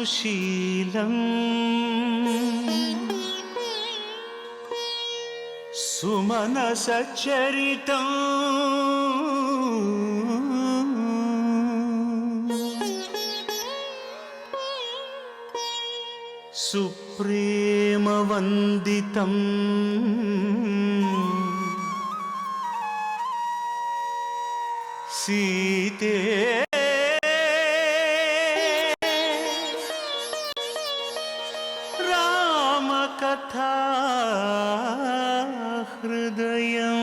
सुशीलं सुमनसचरितं सुप्रेमवन्दितं सीते रामकथा हृदयम्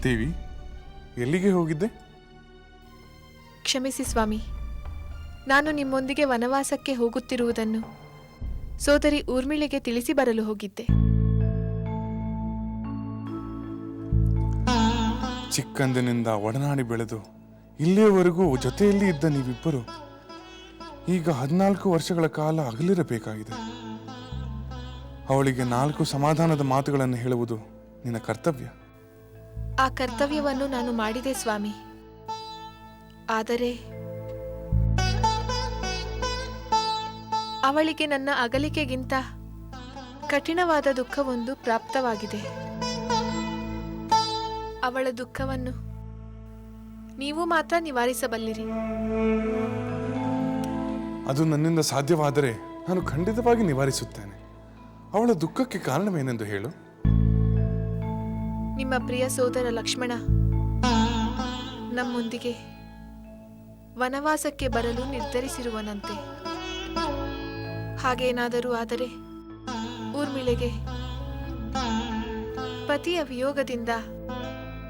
ದೇವಿ, ಎಲ್ಲಿಗೆ ಹೋಗಿದ್ದೆ? ಕ್ಷಮಿಸಿ ಸ್ವಾಮಿ, ನಾನು ನಿಮ್ಮೊಂದಿಗೆ ವನವಾಸಕ್ಕೆ ಹೋಗುತ್ತಿರುವುದನ್ನು ಸೋದರಿ ಊರ್ಮಿಳೆಗೆ ತಿಳಿಸಿ ಬರಲು ಹೋಗಿದ್ದೆ. ಚಿಕ್ಕಂದಿನಿಂದ ಒಡನಾಡಿ ಬೆಳೆದು ಇಲ್ಲಿಯವರೆಗೂ ಜೊತೆಯಲ್ಲಿ ಇದ್ದ ನೀವಿಬ್ಬರು ಈಗ 14 ವರ್ಷಗಳ ಕಾಲ ಅಗಲಿರಬೇಕಾಗಿದೆ. ಅವಳಿಗೆ 4 ಸಮಾಧಾನದ ಮಾತುಗಳನ್ನು ಹೇಳುವುದು ನಿನ್ನ ಕರ್ತವ್ಯ. ಆ ಕರ್ತವ್ಯವನ್ನು ನಾನು ಮಾಡಿದೆ ಸ್ವಾಮಿ. ಆದರೆ ಅವಳಿಗೆ ನನ್ನ ಅಗಲಿಕೆಗಿಂತ ಕಠಿಣವಾದ ದುಃಖವೊಂದು ಪ್ರಾಪ್ತವಾಗಿದೆ. ಅವಳ ದುಃಖವನ್ನು ನೀವು ಮಾತ್ರ ನಿವಾರಿಸಬಲ್ಲಿರಿ. ಅದು ನನ್ನಿಂದ ಸಾಧ್ಯವಾದರೆ ನಾನು ಖಂಡಿತವಾಗಿ ನಿವಾರಿಸುತ್ತೇನೆ. ಅವಳ ದುಃಖಕ್ಕೆ ಕಾರಣವೇನೆಂದು ಹೇಳು. ನಿಮ್ಮ ಪ್ರಿಯ ಸೋದರ ಲಕ್ಷ್ಮಣ ನಮ್ಮೊಂದಿಗೆ ವನವಾಸಕ್ಕೆ ಬರಲು ನಿರ್ಧರಿಸಿರುವನಂತೆ. ಹಾಗೇನಾದರೂ ಆದರೆ ಊರ್ಮಿಳೆಗೆ ಪತಿಯ ವಿಯೋಗದಿಂದ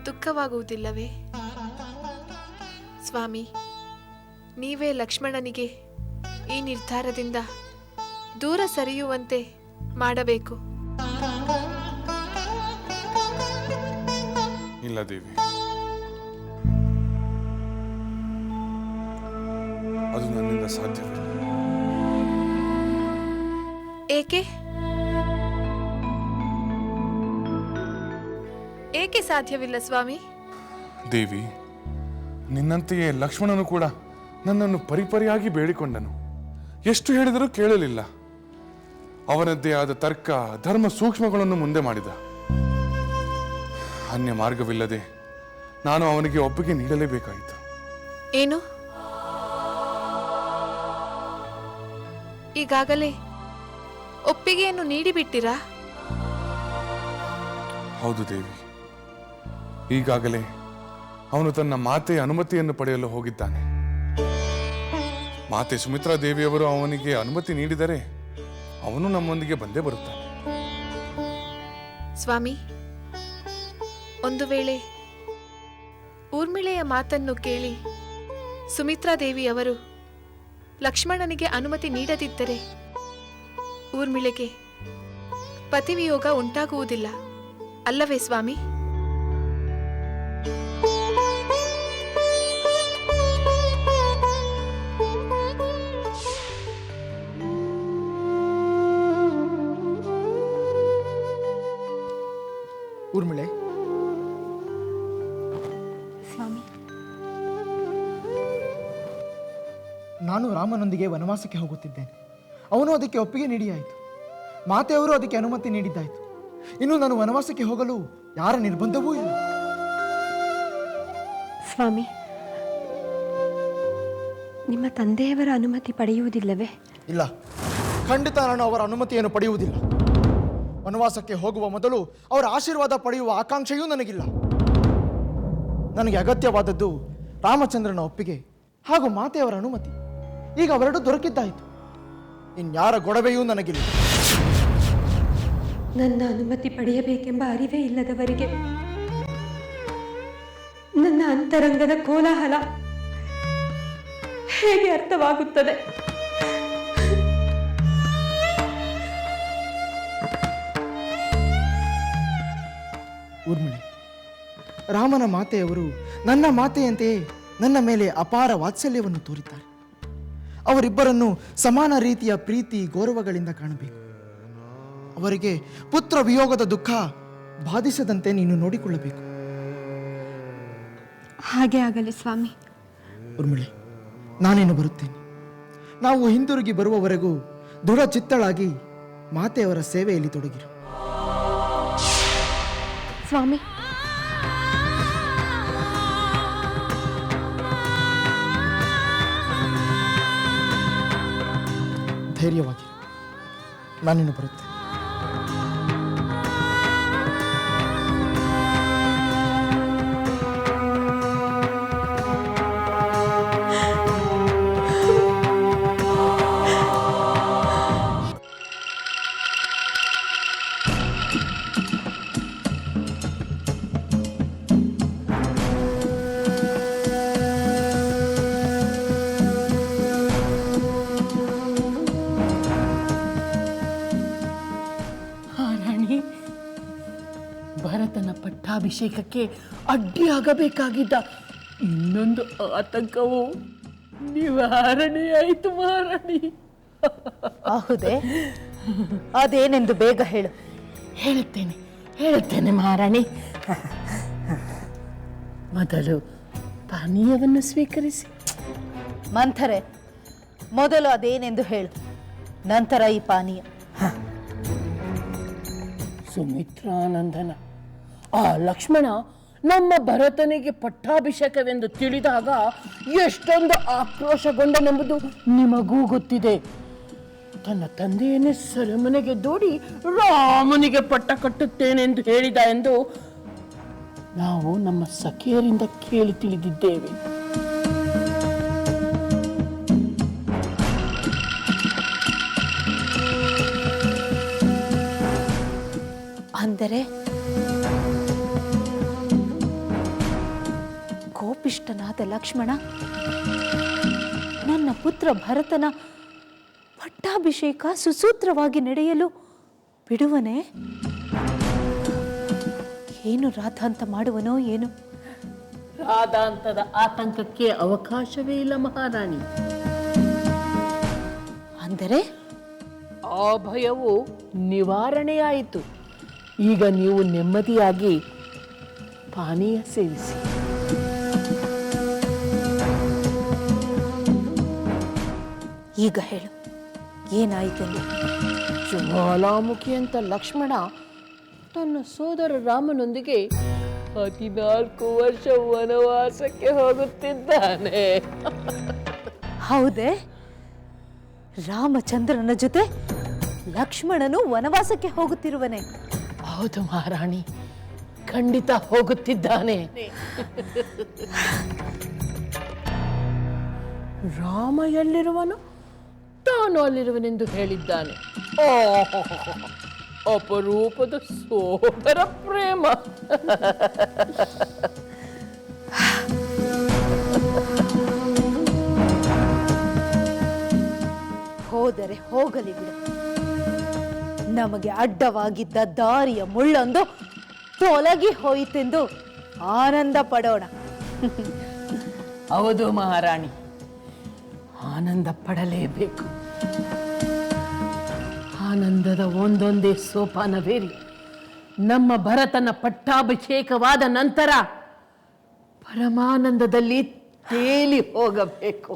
ದುಃಖವಾಗುವುದಿಲ್ಲವೇ? ಸ್ವಾಮಿ, ನೀವೇ ಲಕ್ಷ್ಮಣನಿಗೆ ಈ ನಿರ್ಧಾರದಿಂದ ದೂರ ಸರಿಯುವಂತೆ ಮಾಡಬೇಕು. ಇಲ್ಲ ದೇವಿ, ಅದು ನನ್ನಿಂದ ಸಾಧ್ಯವಿಲ್ಲ. ಏಕೆ ಏಕೆ ಸಾಧ್ಯವಿಲ್ಲ ಸ್ವಾಮಿ? ದೇವಿ, ನಿನ್ನಂತೆಯೇ ಲಕ್ಷ್ಮಣನು ಕೂಡ ನನ್ನನ್ನು ಪರಿಪರಿಯಾಗಿ ಬೇಡಿಕೊಂಡನು. ಎಷ್ಟು ಹೇಳಿದರೂ ಕೇಳಲಿಲ್ಲ. ಅವನದ್ದೇ ಆದ ತರ್ಕ ಧರ್ಮ ಸೂಕ್ಷ್ಮಗಳನ್ನು ಮುಂದೆ ಮಾಡಿದ. ಅನ್ಯ ಮಾರ್ಗವಿಲ್ಲದೆ ನಾನು ಅವನಿಗೆ ಒಪ್ಪಿಗೆ ನೀಡಲೇಬೇಕಾಯಿತು. ಏನು, ಈಗಾಗಲೇ ಒಪ್ಪಿಗೆಯನ್ನು ನೀಡಿಬಿಟ್ಟಿರಾ? ಹೌದು ದೇವಿ, ಈಗಾಗಲೇ ಅವನು ತನ್ನ ಮಾತೆಯ ಅನುಮತಿಯನ್ನು ಪಡೆಯಲು ಹೋಗಿದ್ದಾನೆ. ಮಾತೆ ಸುಮಿತ್ರಾ ದೇವಿಯವರು ಅವನಿಗೆ ಅನುಮತಿ ನೀಡಿದರೆ ಅವನು ನಮ್ಮೊಂದಿಗೆ ಬಂದೇ ಬರುತ್ತಾನೆ. ಸ್ವಾಮಿ, ಒಂದು ವೇಳೆ ಊರ್ಮಿಳೆಯ ಮಾತನ್ನು ಕೇಳಿ ಸುಮಿತ್ರಾ ದೇವಿಯವರು ಲಕ್ಷ್ಮಣನಿಗೆ ಅನುಮತಿ ನೀಡದಿದ್ದರೆ ಊರ್ಮಿಳೆಗೆ ಪತಿವಿಯೋಗ ಉಂಟಾಗುವುದಿಲ್ಲ ಅಲ್ಲವೇ ಸ್ವಾಮಿ? ಊರ್ಮಿಳೆ, ಸ್ವಾಮಿ, ನಾನು ರಾಮನೊಂದಿಗೆ ವನವಾಸಕ್ಕೆ ಹೋಗುತ್ತಿದ್ದೇನೆ. ಅವನು ಅದಕ್ಕೆ ಒಪ್ಪಿಗೆ ನೀಡಿಯಾಯಿತು. ಮಾತೆಯವರು ಅದಕ್ಕೆ ಅನುಮತಿ ನೀಡಿದ್ದಾಯಿತು. ಇನ್ನು ನಾನು ವನವಾಸಕ್ಕೆ ಹೋಗಲು ಯಾರ ನಿರ್ಬಂಧವೂ ಇಲ್ಲ. ಸ್ವಾಮಿ, ನಿಮ್ಮ ತಂದೆಯವರ ಅನುಮತಿ ಪಡೆಯುವುದಿಲ್ಲವೇ? ಇಲ್ಲ, ಖಂಡಿತ ನಾನು ಅವರ ಅನುಮತಿಯನ್ನು ಪಡೆಯುವುದಿಲ್ಲ. ವನವಾಸಕ್ಕೆ ಹೋಗುವ ಮೊದಲು ಅವರ ಆಶೀರ್ವಾದ ಪಡೆಯುವ ಆಕಾಂಕ್ಷೆಯೂ ನನಗಿಲ್ಲ. ನನಗೆ ಅಗತ್ಯವಾದದ್ದು ರಾಮಚಂದ್ರನ ಒಪ್ಪಿಗೆ ಹಾಗೂ ಮಾತೆಯವರ ಅನುಮತಿ. ಈಗ ಅವೆರಡೂ ದೊರಕಿದ್ದಾಯಿತು. ಇನ್ಯಾರ ಗೊಡವೆಯೂ ನನಗಿಲ್ಲ. ನನ್ನ ಅನುಮತಿ ಪಡೆಯಬೇಕೆಂಬ ಅರಿವೇ ಇಲ್ಲದವರಿಗೆ ನನ್ನ ಅಂತರಂಗದ ಕೋಲಾಹಲ ಹೇಗೆ ಅರ್ಥವಾಗುತ್ತದೆ? ಊರ್ಮಿಳೆ, ರಾಮನ ಮಾತೆಯವರು ನನ್ನ ಮಾತೆಯಂತೆಯೇ ನನ್ನ ಮೇಲೆ ಅಪಾರ ವಾತ್ಸಲ್ಯವನ್ನು ತೋರಿದ್ದಾರೆ. ಅವರಿಬ್ಬರನ್ನು ಸಮಾನ ರೀತಿಯ ಪ್ರೀತಿ ಗೌರವಗಳಿಂದ ಕಾಣಬೇಕು. ಅವರಿಗೆ ಪುತ್ರ ವಿಯೋಗದ ದುಃಖ ಬಾಧಿಸದಂತೆ ನೀನು ನೋಡಿಕೊಳ್ಳಬೇಕು. ಹಾಗೆ ಆಗಲಿ ಸ್ವಾಮಿ. ಊರ್ಮಿಳೆ, ನಾನೇನು ಬರುತ್ತೇನೆ. ನಾವು ಹಿಂದಿರುಗಿ ಬರುವವರೆಗೂ ದೃಢ ಚಿತ್ತಳಾಗಿ ಮಾತೆಯವರ ಸೇವೆಯಲ್ಲಿ ತೊಡಗಿರು. ಸ್ವಾಮಿ, ಧೈರ್ಯವಾಗಿ ನಾನಿನ್ನು ಬರುತ್ತೇನೆ. ಭರತನ ಪಟ್ಟಾಭಿಷೇಕಕ್ಕೆ ಅಡ್ಡಿಯಾಗಬೇಕಾಗಿದ್ದ ಇನ್ನೊಂದು ಆತಂಕವು ನಿವಾರಣೆಯಾಯಿತು ಮಹಾರಾಣಿ. ಹೌದೇ? ಅದೇನೆಂದು ಬೇಗ ಹೇಳು. ಹೇಳುತ್ತೇನೆ ಮಹಾರಾಣಿ. ಮೊದಲು ಪಾನೀಯವನ್ನು ಸ್ವೀಕರಿಸಿ. ಮಂಥರೆ, ಮೊದಲು ಅದೇನೆಂದು ಹೇಳು, ನಂತರ ಈ ಪಾನೀಯ. ಸುಮಿತ್ರಾನಂದನ ಆ ಲಕ್ಷ್ಮಣ ನಮ್ಮ ಭರತನಿಗೆ ಪಟ್ಟಾಭಿಷೇಕವೆಂದು ತಿಳಿದಾಗ ಎಷ್ಟೊಂದು ಆಕ್ರೋಶಗೊಂಡನೆಂಬುದು ನಿಮಗೂ ಗೊತ್ತಿದೆ. ತನ್ನ ತಂದೆಯನ್ನೇ ಸೆರೆಮನೆಗೆ ದೂಡಿ ರಾಮನಿಗೆ ಪಟ್ಟ ಕಟ್ಟುತ್ತೇನೆಂದು ಹೇಳಿದ ಎಂದು ನಾವು ನಮ್ಮ ಸಖಿಯರಿಂದ ಕೇಳಿ ತಿಳಿದಿದ್ದೇವೆ. ಅಂದರೆ ಕೋಪಿಷ್ಠನಾದ ಲಕ್ಷ್ಮಣ ನನ್ನ ಪುತ್ರ ಭರತನ ಪಟ್ಟಾಭಿಷೇಕ ಸುಸೂತ್ರವಾಗಿ ನಡೆಯಲು ಬಿಡುವನೇ? ಏನು ರಾಧಾಂತ ಮಾಡುವನೋ ಏನು? ರಾಧಾಂತದ ಆತಂಕಕ್ಕೆ ಅವಕಾಶವೇ ಇಲ್ಲ ಮಹಾರಾಣಿ. ಅಂದರೆ ಆ ಭಯವು ನಿವಾರಣೆಯಾಯಿತು. ಈಗ ನೀವು ನೆಮ್ಮದಿಯಾಗಿ ಪಾನೀಯ ಸೇವಿಸಿ. ಈಗ ಹೇಳು, ಏನಾಯಿತೆಂದು. ಜ್ವಾಲಾಮುಖಿ ಅಂತ ಲಕ್ಷ್ಮಣ ತನ್ನ ಸೋದರ ರಾಮನೊಂದಿಗೆ 14 ವರ್ಷ ವನವಾಸಕ್ಕೆ ಹೋಗುತ್ತಿದ್ದಾನೆ. ಹೌದೇ? ರಾಮಚಂದ್ರನ ಜೊತೆ ಲಕ್ಷ್ಮಣನು ವನವಾಸಕ್ಕೆ ಹೋಗುತ್ತಿರುವನೆ? ಹೌದು ಮಹಾರಾಣಿ, ಖಂಡಿತ ಹೋಗುತ್ತಿದ್ದಾನೆ. ರಾಮ ಎಲ್ಲಿರುವನು, ತಾನು ಅಲ್ಲಿರುವನೆಂದು ಹೇಳಿದ್ದಾನೆ. ಅಪರೂಪದ ಸೋದರ ಪ್ರೇಮ. ಹೋದರೆ ಹೋಗಲಿ ಬಿಡು. ನಮಗೆ ಅಡ್ಡವಾಗಿದ್ದ ದಾರಿಯ ಮುಳ್ಳೊಂದು ತೊಲಗಿ ಹೋಯಿತೆಂದು ಆನಂದ ಪಡೋಣ. ಹೌದು ಮಹಾರಾಣಿ, ಆನಂದ ಪಡಲೇಬೇಕು. ಆನಂದದ ಒಂದೊಂದೇ ಸೋಪಾನವೇರಿ ನಮ್ಮ ಭರತನ ಪಟ್ಟಾಭಿಷೇಕವಾದ ನಂತರ ಪರಮಾನಂದದಲ್ಲಿ ತೇಲಿ ಹೋಗಬೇಕು.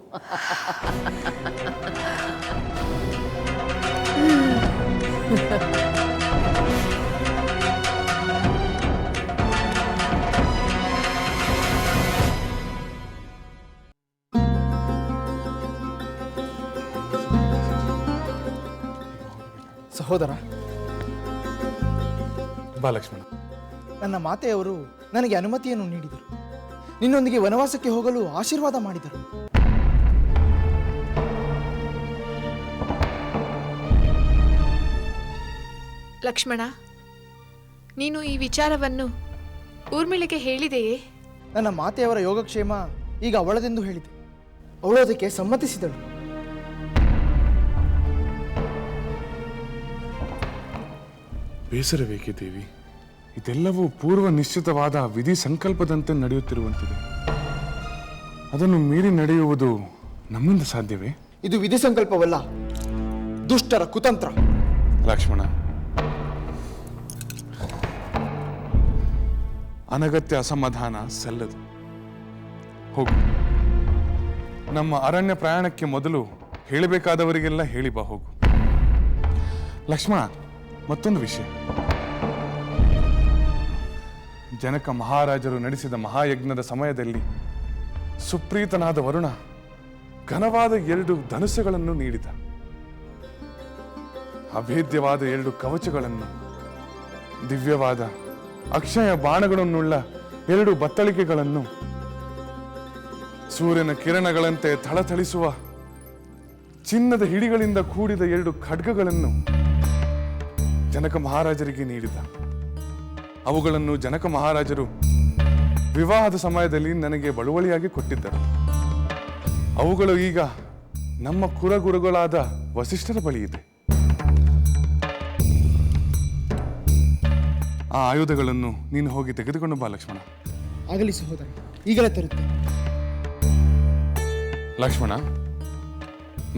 ಸಹೋದರ, ಬಾ ಲಕ್ಷ್ಮಣ. ನನ್ನ ಮಾತೆಯವರು ನನಗೆ ಅನುಮತಿಯನ್ನು ನೀಡಿದರು. ನಿನ್ನೊಂದಿಗೆ ವನವಾಸಕ್ಕೆ ಹೋಗಲು ಆಶೀರ್ವಾದ ಮಾಡಿದರು. ಲಕ್ಷ್ಮಣ, ನೀನು ಈ ವಿಚಾರವನ್ನು ಊರ್ಮಿಳೆಗೆ ಹೇಳಿದೆಯೇ? ನನ್ನ ಮಾತೆಯವರ ಯೋಗಕ್ಷೇಮ ಈಗ ಅವಳದೆಂದು ಹೇಳಿದೆ. ಅವಳು ಅದಕ್ಕೆ ಸಮ್ಮತಿಸಿದಳು. ಬೇಸರವೇಕೆ ದೇವಿ? ಇದೆಲ್ಲವೂ ಪೂರ್ವ ನಿಶ್ಚಿತವಾದ ವಿಧಿ ಸಂಕಲ್ಪದಂತೆ ನಡೆಯುತ್ತಿರುವಂತಿದೆ. ಅದನ್ನು ಮೀರಿ ನಡೆಯುವುದು ನಮ್ಮಿಂದ ಸಾಧ್ಯವೇ? ಇದು ವಿಧಿ ಸಂಕಲ್ಪವಲ್ಲ, ದುಷ್ಟರ ಕುತಂತ್ರ. ಲಕ್ಷ್ಮಣ, ಅನಗತ್ಯ ಅಸಮಾಧಾನ ಸಲ್ಲದು. ಹೋಗು. ನಮ್ಮ ಅರಣ್ಯ ಪ್ರಯಾಣಕ್ಕೆ ಮೊದಲು ಹೇಳಬೇಕಾದವರಿಗೆಲ್ಲ ಹೇಳಿ ಬಾ. ಹೋಗು. ಲಕ್ಷ್ಮಣ, ಮತ್ತೊಂದು ವಿಷಯ. ಜನಕ ಮಹಾರಾಜರು ನಡೆಸಿದ ಮಹಾಯಜ್ಞದ ಸಮಯದಲ್ಲಿ ಸುಪ್ರೀತನಾದ ವರುಣ ಘನವಾದ 2 ಧನುಸ್ಸುಗಳನ್ನು ನೀಡಿದ. ಅಭೇದ್ಯವಾದ 2 ಕವಚಗಳನ್ನು, ದಿವ್ಯವಾದ ಅಕ್ಷಯ ಬಾಣಗಳನ್ನುಳ್ಳ 2 ಬತ್ತಳಿಕೆಗಳನ್ನು, ಸೂರ್ಯನ ಕಿರಣಗಳಂತೆ ಥಳಥಳಿಸುವ ಚಿನ್ನದ ಹಿಡಿಗಳಿಂದ ಕೂಡಿದ 2 ಖಡ್ಗಗಳನ್ನು ಜನಕ ಮಹಾರಾಜರಿಗೆ ನೀಡಿದ. ಅವುಗಳನ್ನು ಜನಕ ಮಹಾರಾಜರು ವಿವಾಹದ ಸಮಯದಲ್ಲಿ ನನಗೆ ಬಳುವಳಿಯಾಗಿ ಕೊಟ್ಟಿದ್ದರು. ಅವುಗಳು ಈಗ ನಮ್ಮ ಕುಲಗುರುಗಳಾದ ವಸಿಷ್ಠರ ಬಳಿ ಇದೆ. ಆ ಆಯುಧಗಳನ್ನು ನೀನು ಹೋಗಿ ತೆಗೆದುಕೊಂಡು ಬಾ ಲಕ್ಷ್ಮಣ. ಆಗಲಿ ಸಹೋದರ, ಈಗಲೇ ತರುತ್ತೆ. ಲಕ್ಷ್ಮಣ,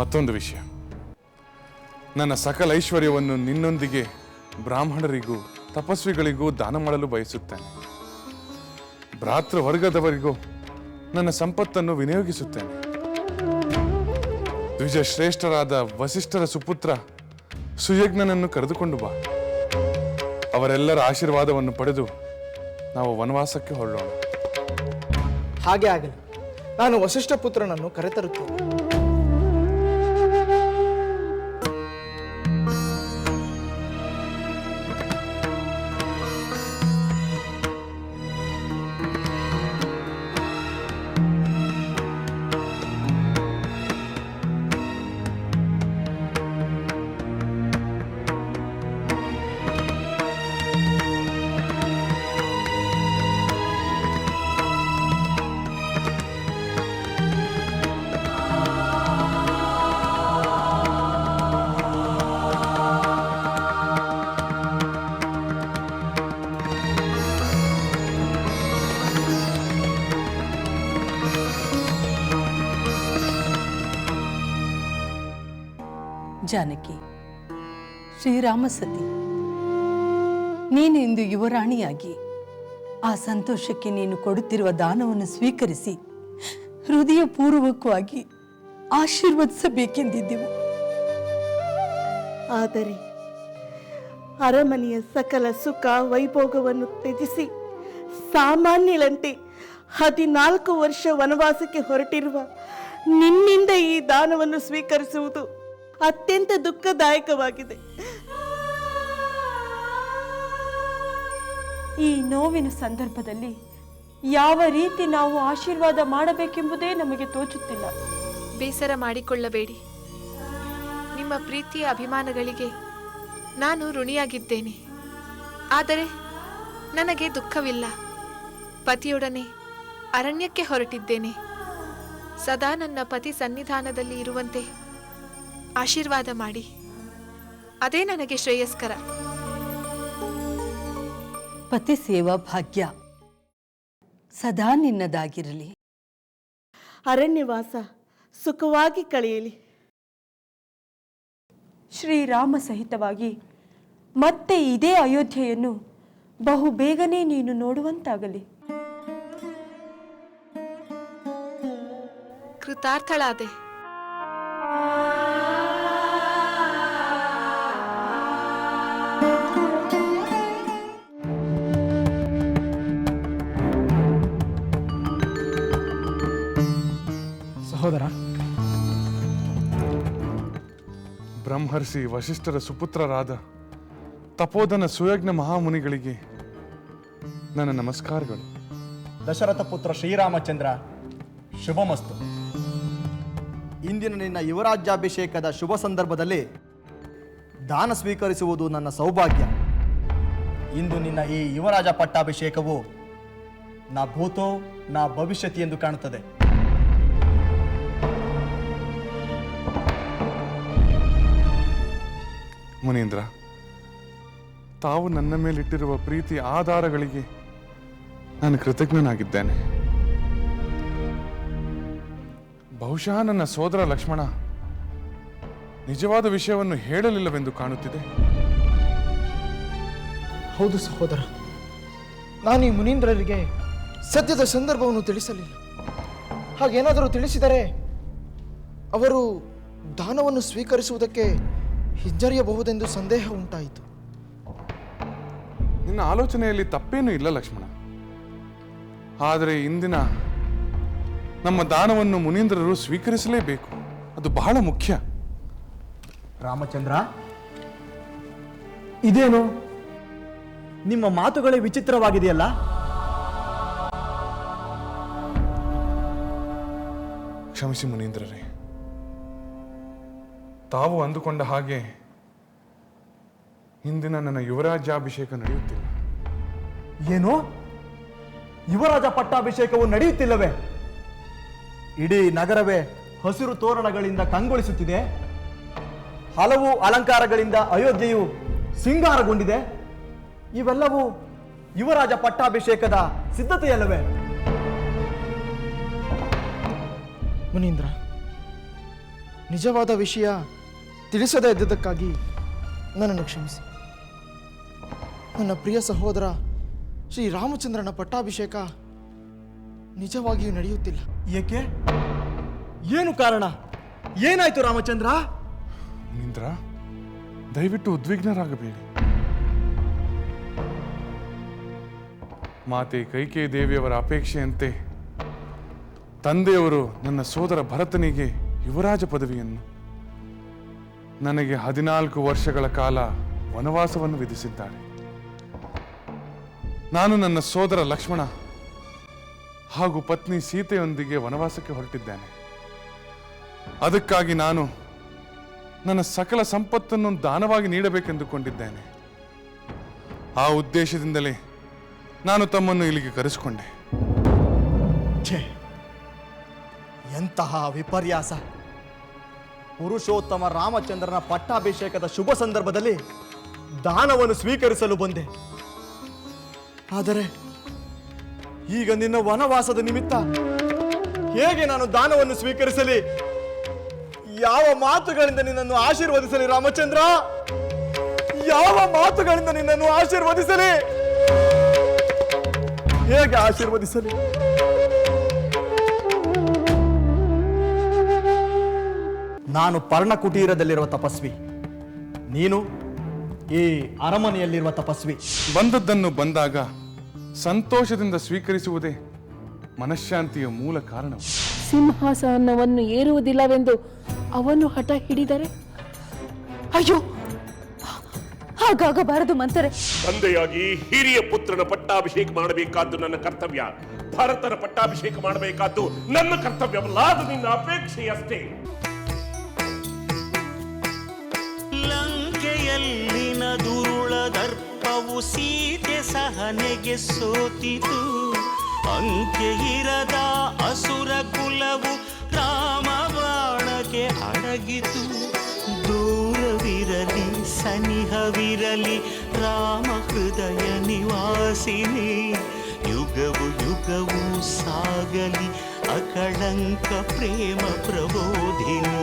ಮತ್ತೊಂದು ವಿಷಯ. ನನ್ನ ಸಕಲ ಐಶ್ವರ್ಯವನ್ನು ನಿನ್ನೊಂದಿಗೆ ಬ್ರಾಹ್ಮಣರಿಗೂ ತಪಸ್ವಿಗಳಿಗೂ ದಾನ ಮಾಡಲು ಬಯಸುತ್ತೇನೆ. ಭ್ರಾತೃ ವರ್ಗದವರಿಗೂ ನನ್ನ ಸಂಪತ್ತನ್ನು ವಿನಿಯೋಗಿಸುತ್ತೇನೆ. ದ್ವಿಜ ಶ್ರೇಷ್ಠರಾದ ವಸಿಷ್ಠರ ಸುಪುತ್ರ ಸುಯಜ್ಞನನ್ನು ಕರೆದುಕೊಂಡು ಬಾ. ಅವರೆಲ್ಲರ ಆಶೀರ್ವಾದವನ್ನು ಪಡೆದು ನಾವು ವನವಾಸಕ್ಕೆ ಹೊರಡೋಣ. ಹಾಗೆ ಆಗಲಿ. ನಾನು ವಸಿಷ್ಠ ಪುತ್ರನನ್ನು ಕರೆತರುತ್ತೇನೆ. ಜಾನಕಿ, ಶ್ರೀರಾಮ ಸತಿ, ನೀನು ಇಂದು ಯುವರಾಣಿಯಾಗಿ ಆ ಸಂತೋಷಕ್ಕೆ ನೀನು ಕೊಡುತ್ತಿರುವ ದಾನವನ್ನು ಸ್ವೀಕರಿಸಿ ಹೃದಯಪೂರ್ವಕವಾಗಿ ಆಶೀರ್ವದಿಸಬೇಕೆಂದಿದ್ದೆವು. ಆದರೆ ಅರಮನೆಯ ಸಕಲ ಸುಖ ವೈಭೋಗವನ್ನು ತ್ಯಜಿಸಿ ಸಾಮಾನ್ಯರಂತೆ 14 ವರ್ಷ ವನವಾಸಕ್ಕೆ ಹೊರಟಿರುವ ನಿನ್ನಿಂದ ಈ ದಾನವನ್ನು ಸ್ವೀಕರಿಸುವುದು ಅತ್ಯಂತ ದುಃಖದಾಯಕವಾಗಿದೆ. ಈ ನೋವಿನ ಸಂದರ್ಭದಲ್ಲಿ ಯಾವ ರೀತಿ ನಾವು ಆಶೀರ್ವಾದ ಮಾಡಬೇಕೆಂಬುದೇ ನಮಗೆ ತೋಚುತ್ತಿಲ್ಲ. ಬೇಸರ ಮಾಡಿಕೊಳ್ಳಬೇಡಿ. ನಿಮ್ಮ ಪ್ರೀತಿಯ ಅಭಿಮಾನಗಳಿಗೆ ನಾನು ಋಣಿಯಾಗಿದ್ದೇನೆ. ಆದರೆ ನನಗೆ ದುಃಖವಿಲ್ಲ. ಪತಿಯೊಡನೆ ಅರಣ್ಯಕ್ಕೆ ಹೊರಟಿದ್ದೇನೆ. ಸದಾ ನನ್ನ ಪತಿ ಸನ್ನಿಧಾನದಲ್ಲಿ ಇರುವಂತೆ ಆಶೀರ್ವಾದ ಮಾಡಿ. ಅದೇ ನನಗೆ ಶ್ರೇಯಸ್ಕರ. ಪತಿ ಸೇವಾ ಭಾಗ್ಯ ಸದಾ ನಿನ್ನದಾಗಿರಲಿ. ಅರಣ್ಯವಾಸ ಸುಖವಾಗಿ ಕಳೆಯಲಿ. ಶ್ರೀರಾಮ ಸಹಿತವಾಗಿ ಮತ್ತೆ ಇದೇ ಅಯೋಧ್ಯೆಯನ್ನು ಬಹು ಬೇಗನೆ ನೀನು ನೋಡುವಂತಾಗಲಿ. ಕೃತಾರ್ಥಳಾದೆ. ಸಹೋದರ, ಬ್ರಹ್ಮರ್ಷಿ ವಸಿಷ್ಠರ ಸುಪುತ್ರರಾದ ತಪೋಧನ ಸುಯಜ್ಞ ಮಹಾಮುನಿಗಳಿಗೆ ನನ್ನ ನಮಸ್ಕಾರಗಳು. ದಶರಥ ಪುತ್ರ ಶ್ರೀರಾಮಚಂದ್ರ, ಶುಭಮಸ್ತು. ಇಂದಿನ ನಿನ್ನ ಯುವರಾಜ್ಯಾಭಿಷೇಕದ ಶುಭ ಸಂದರ್ಭದಲ್ಲಿ ದಾನ ಸ್ವೀಕರಿಸುವುದು ನನ್ನ ಸೌಭಾಗ್ಯ. ಇಂದು ನಿನ್ನ ಈ ಯುವರಾಜ ಪಟ್ಟಾಭಿಷೇಕವು ನಾ ಭೂತೋ ನಾ ಭವಿಷ್ಯತಿ ಎಂದು ಕಾಣುತ್ತದೆ. ಮುನೀಂದ್ರ, ತಾವು ನನ್ನ ಮೇಲಿಟ್ಟಿರುವ ಪ್ರೀತಿ ಆಧಾರಗಳಿಗೆ ನಾನು ಕೃತಜ್ಞನಾಗಿದ್ದೇನೆ. ಬಹುಶಃ ನನ್ನ ಸೋದರ ಲಕ್ಷ್ಮಣ ನಿಜವಾದ ವಿಷಯವನ್ನು ಹೇಳಲಿಲ್ಲವೆಂದು ಕಾಣುತ್ತಿದೆ. ಹೌದು ಸಹೋದರ, ನಾನು ಈ ಮುನೀಂದ್ರರಿಗೆ ಸದ್ಯದ ಸಂದರ್ಭವನ್ನು ತಿಳಿಸಲಿಲ್ಲ. ಹಾಗೇನಾದರೂ ತಿಳಿಸಿದರೆ ಅವರು ದಾನವನ್ನು ಸ್ವೀಕರಿಸುವುದಕ್ಕೆ ಹಿಂಜರಿಯಬಹುದೆಂದು ಸಂದೇಹ ಉಂಟಾಯಿತು. ನಿನ್ನ ಆಲೋಚನೆಯಲ್ಲಿ ತಪ್ಪೇನೂ ಇಲ್ಲ ಲಕ್ಷ್ಮಣ. ಆದರೆ ಇಂದಿನ ನಮ್ಮ ದಾನವನ್ನು ಮುನೀಂದ್ರರು ಸ್ವೀಕರಿಸಲೇಬೇಕು. ಅದು ಬಹಳ ಮುಖ್ಯ. ರಾಮಚಂದ್ರ, ಇದೇನು ನಿಮ್ಮ ಮಾತುಗಳೇ ವಿಚಿತ್ರವಾಗಿದೆಯಲ್ಲ? ಕ್ಷಮಿಸಿ ಮುನೀಂದ್ರರೇ, ತಾವು ಅಂದುಕೊಂಡ ಹಾಗೆ ಇಂದಿನ ನನ್ನ ಯುವರಾಜ್ಯಾಭಿಷೇಕ ನಡೆಯುತ್ತಿಲ್ಲ. ಏನು, ಯುವರಾಜ ಪಟ್ಟಾಭಿಷೇಕವು ನಡೆಯುತ್ತಿಲ್ಲವೇ? ಇಡೀ ನಗರವೇ ಹಸಿರು ತೋರಣಗಳಿಂದ ಕಂಗೊಳಿಸುತ್ತಿದೆ. ಹಲವು ಅಲಂಕಾರಗಳಿಂದ ಅಯೋಧ್ಯೆಯು ಸಿಂಗಾರಗೊಂಡಿದೆ. ಇವೆಲ್ಲವೂ ಯುವರಾಜ ಪಟ್ಟಾಭಿಷೇಕದ ಸಿದ್ಧತೆಯಲ್ಲವೇ? ಮುನೀಂದ್ರ, ನಿಜವಾದ ವಿಷಯ ತಿಳಿಸದೇ ಇದ್ದಕ್ಕಾಗಿ ನನ್ನನ್ನು ಕ್ಷಮಿಸಿ. ನನ್ನ ಪ್ರಿಯ ಸಹೋದರ ಶ್ರೀ ರಾಮಚಂದ್ರನ ಪಟ್ಟಾಭಿಷೇಕ ನಿಜವಾಗಿಯೂ ನಡೆಯುತ್ತಿಲ್ಲ. ಏಕೆ? ಏನು ಕಾರಣ? ಏನಾಯ್ತು ರಾಮಚಂದ್ರ? ಮುನೀಂದ್ರ, ದಯವಿಟ್ಟು ಉದ್ವಿಗ್ನರಾಗಬೇಡಿ. ಮಾತೆ ಕೈಕೇಯಿ ದೇವಿಯವರ ಅಪೇಕ್ಷೆಯಂತೆ ತಂದೆಯವರು ನನ್ನ ಸೋದರ ಭರತನಿಗೆ ಯುವರಾಜ ಪದವಿಯನ್ನು, ನನಗೆ 14 ವರ್ಷಗಳ ಕಾಲ ವನವಾಸವನ್ನು ವಿಧಿಸಿದ್ದಾರೆ. ನಾನು ನನ್ನ ಸೋದರ ಲಕ್ಷ್ಮಣ ಹಾಗೂ ಪತ್ನಿ ಸೀತೆಯೊಂದಿಗೆ ವನವಾಸಕ್ಕೆ ಹೊರಟಿದ್ದೇನೆ. ಅದಕ್ಕಾಗಿ ನಾನು ನನ್ನ ಸಕಲ ಸಂಪತ್ತನ್ನು ದಾನವಾಗಿ ನೀಡಬೇಕೆಂದುಕೊಂಡಿದ್ದೇನೆ. ಆ ಉದ್ದೇಶದಿಂದಲೇ ನಾನು ತಮ್ಮನ್ನು ಇಲ್ಲಿಗೆ ಕರೆಸಿಕೊಂಡೆ. ಛೇ, ಎಂತಹ ವಿಪರ್ಯಾಸ! ಪುರುಷೋತ್ತಮ ರಾಮಚಂದ್ರನ ಪಟ್ಟಾಭಿಷೇಕದ ಶುಭ ಸಂದರ್ಭದಲ್ಲಿ ದಾನವನ್ನು ಸ್ವೀಕರಿಸಲು ಬಂದೆ. ಆದರೆ ಈಗ ನಿನ್ನ ವನವಾಸದ ನಿಮಿತ್ತ ಹೇಗೆ ನಾನು ದಾನವನ್ನು ಸ್ವೀಕರಿಸಲಿ? ಯಾವ ಮಾತುಗಳಿಂದ ನಿನ್ನನ್ನು ಆಶೀರ್ವದಿಸಲಿ ರಾಮಚಂದ್ರ? ಯಾವ ಮಾತುಗಳಿಂದ ನಿನ್ನನ್ನು ಆಶೀರ್ವದಿಸಲಿ? ಹೇಗೆ ಆಶೀರ್ವದಿಸಲಿ? ನಾನು ಪರ್ಣಕುಟೀರದಲ್ಲಿರುವ ತಪಸ್ವಿ, ನೀನು ಈ ಅರಮನೆಯಲ್ಲಿರುವ ತಪಸ್ವಿ. ಬಂದದ್ದನ್ನು ಬಂದಾಗ ಸಂತೋಷದಿಂದ ಸ್ವೀಕರಿಸುವುದೇ ಮನಃಶಾಂತಿಯ ಮೂಲ ಕಾರಣ. ಸಿಂಹಾಸನವನ್ನು ಏರುವುದಿಲ್ಲವೆಂದು ಅವನು ಹಠ ಹಿಡಿದರೆ? ಅಯ್ಯೋ, ಹಾಗಾಗಬಾರದು ಮಂತರೆ. ತಂದೆಯಾಗಿ ಹಿರಿಯ ಪುತ್ರನ ಪಟ್ಟಾಭಿಷೇಕ ಮಾಡಬೇಕಾದ್ದು ನನ್ನ ಕರ್ತವ್ಯ. ಭರತನ ಪಟ್ಟಾಭಿಷೇಕ ಮಾಡಬೇಕಾದ್ದು ನನ್ನ ಕರ್ತವ್ಯವಲ್ಲ, ಅದು ನಿನ್ನ ಅಪೇಕ್ಷೆಯಷ್ಟೇ. ಲಂಕೆಯಲ್ಲಿನ ದುರುಳ ದರ್ಪವು ಸೀತೆ ಸಹನೆಗೆ ಸೋತಿತು. ಅಂಕೆ ಇರದ ಅಸುರ ಕುಲವು ರಾಮ ಬಾಣಕ್ಕೆ ಅಡಗಿತು. ದೂರವಿರಲಿ ಸನಿಹವಿರಲಿ ರಾಮ ಹೃದಯ ನಿವಾಸಿನಿ. ಯುಗವು ಯುಗವು ಸಾಗಲಿ ಅಕಳಂಕ ಪ್ರೇಮ ಪ್ರಬೋಧಿನಿ.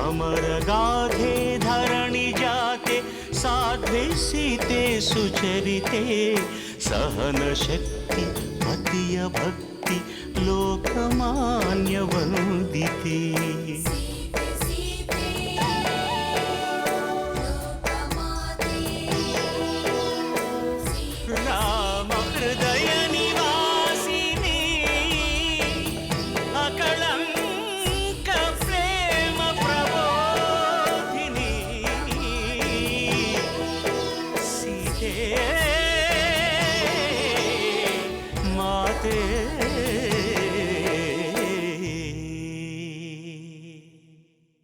ಅಮರ ಗಾಧೆ ಧರಣಿ ಜಾತೆ ಸಾಧ್ವೆ ಸೀತೆ ಸುಚರಿತೆ. ಸಹನ ಶಕ್ತಿ ಪತಿಯ ಭಕ್ತಿ ಲೋಕಮಾನ್ಯ ವಂದಿತೆ.